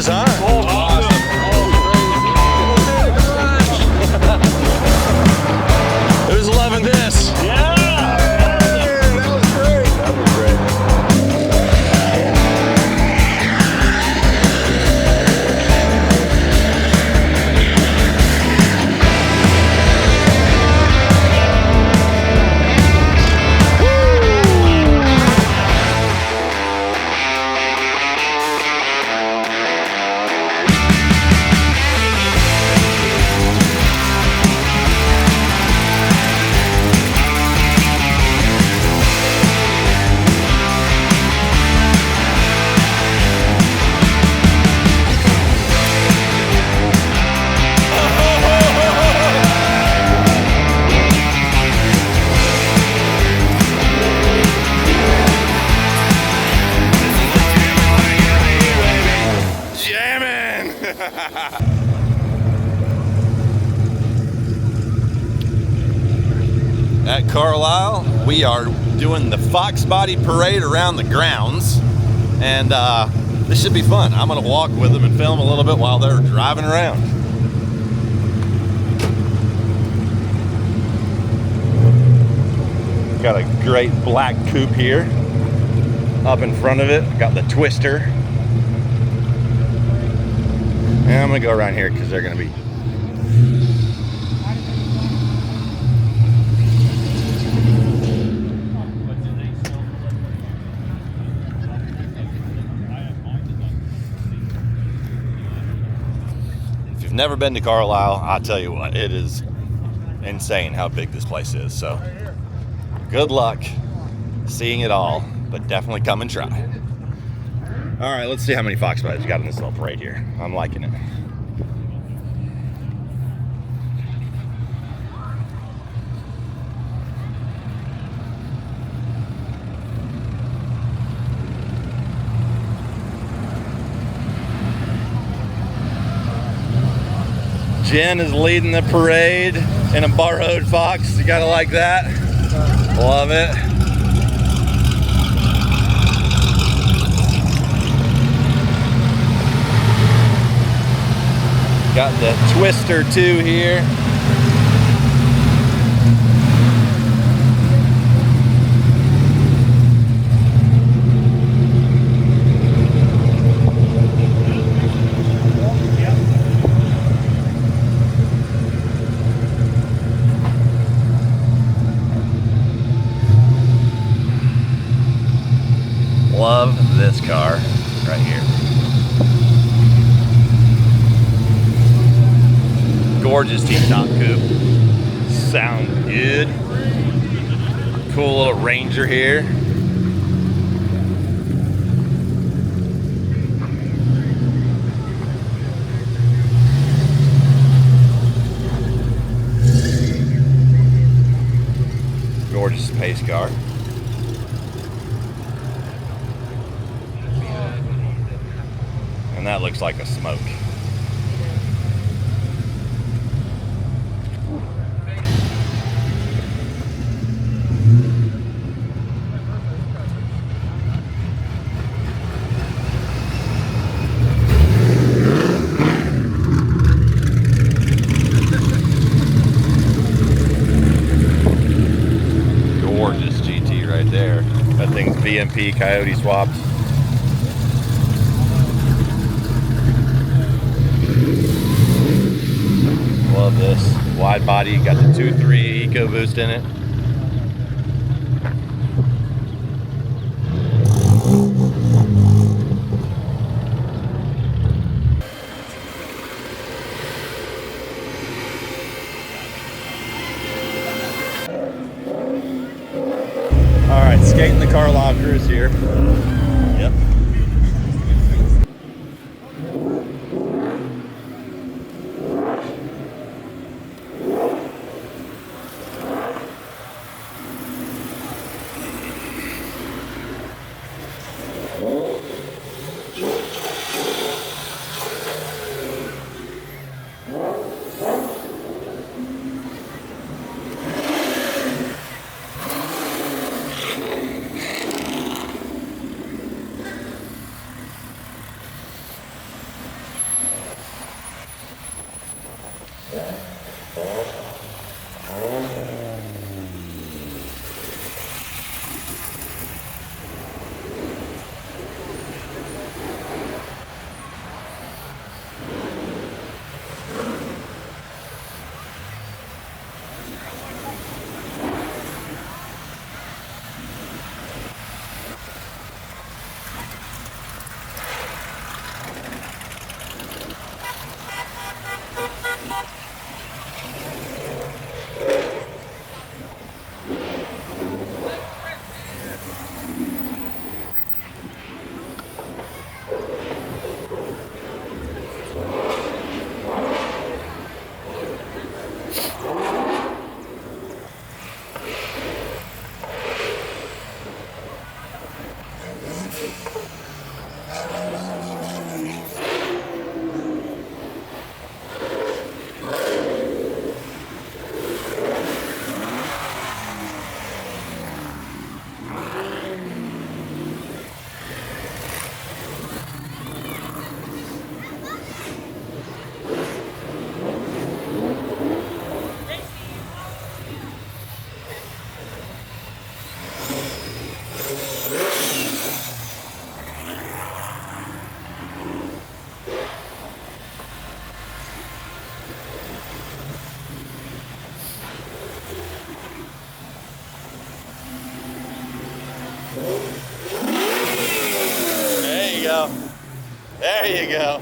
this, huh? Awesome. Who's loving this? Yeah. That was great. That was great. At Carlisle, we are doing the Foxbody parade around the grounds, and this should be fun. I'm gonna walk with them and film a little bit while they're driving around. Got a great black coupe here up in front of it. Got the twister. And I'm gonna go around here because they're gonna be never been to Carlisle. I'll tell you what, it is insane how big this place is. So good luck seeing it all, but definitely come and try. All right, let's see how many Foxbodies you got in this little parade here. I'm liking it. Jen is leading the parade in a borrowed Fox. You gotta like that. Love it. Got the Twister 2 here. Love this car right here. Gorgeous T-top coupe. Sound good. Cool little Ranger here. Gorgeous pace car. And that looks like a smoke. Gorgeous GT right there. That thing's VMP coyote swapped. Love this. Wide body, got the 2.3 EcoBoost in it. All right, skating the Carlisle cruise here. Yep. go. There you go.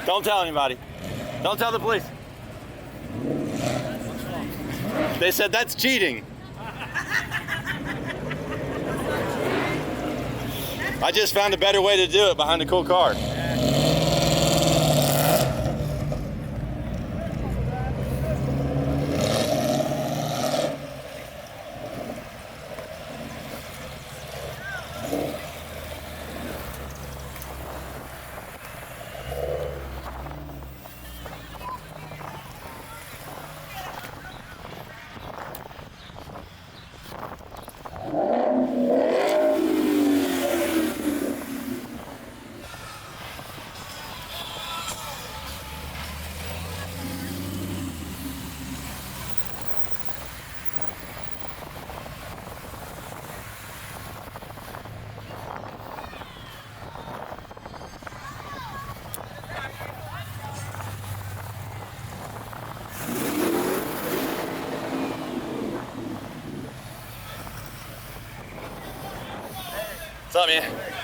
Don't tell anybody. Don't tell the police. They said that's cheating. I just found a better way to do it behind a cool car. What's up, man?